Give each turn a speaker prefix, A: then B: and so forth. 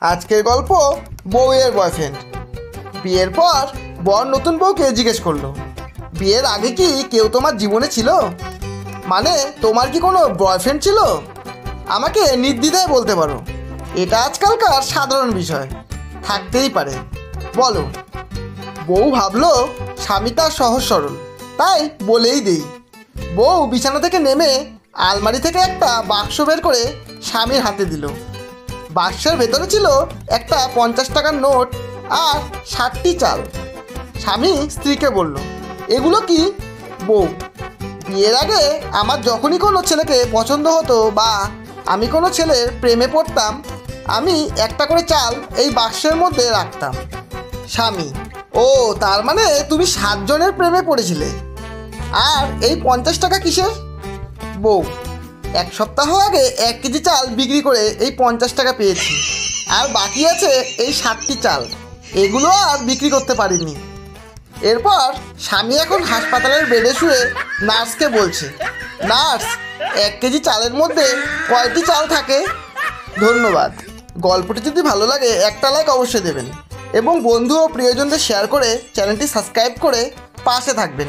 A: আজকের গল্প বউয়ের বয়ফ্রেন্ড। বিয়ের পর বর নতুন বউকে জিজ্ঞেস করলো, বিয়ের আগে কি কেউ তোমার জীবনে ছিল? মানে তোমার কি কোনো বয়ফ্রেন্ড ছিল? আমাকে নির্দ্বিধায় বলতে পারো, এটা আজকালকার সাধারণ বিষয়, থাকতেই পারে, বলো। বউ ভাবলো স্বামী তার সহজ সরল, তাই বলেই দেই। বউ বিছানা থেকে নেমে আলমারি থেকে একটা বাক্স বের করে স্বামীর হাতে দিল। বাক্সের ভেতরে ছিল একটা 50 টাকার নোট আর 60টি চাল। স্বামী স্ত্রীকে বলল, এগুলো কি? বউ, বিয়ের আগে আমার যখনই কোনো ছেলেকে পছন্দ হতো বা আমি কোনো ছেলের প্রেমে পড়তাম, আমি একটা করে চাল এই বাক্সের মধ্যে রাখতাম। স্বামী, ও তার মানে তুমি 7 জনের প্রেমে পড়েছিলে। আর এই 50 টাকা কিসের? বউ, 1 সপ্তাহ আগে 1 কেজি চাল বিক্রি করে এই 50 টাকা পেয়েছি, আর বাকি আছে এই 60টি চাল, এগুলো আর বিক্রি করতে পারিনি। এরপর স্বামী এখন হাসপাতালের বেডে শুয়ে নার্সকে বলছে, নার্স, 1 কেজি চালের মধ্যে কয়টি চাল থাকে? ধন্যবাদ। গল্পটি যদি ভালো লাগে একটা লাইক অবশ্যই দেবেন এবং বন্ধু ও প্রিয়জনদের শেয়ার করে চ্যানেলটি সাবস্ক্রাইব করে পাশে থাকবেন।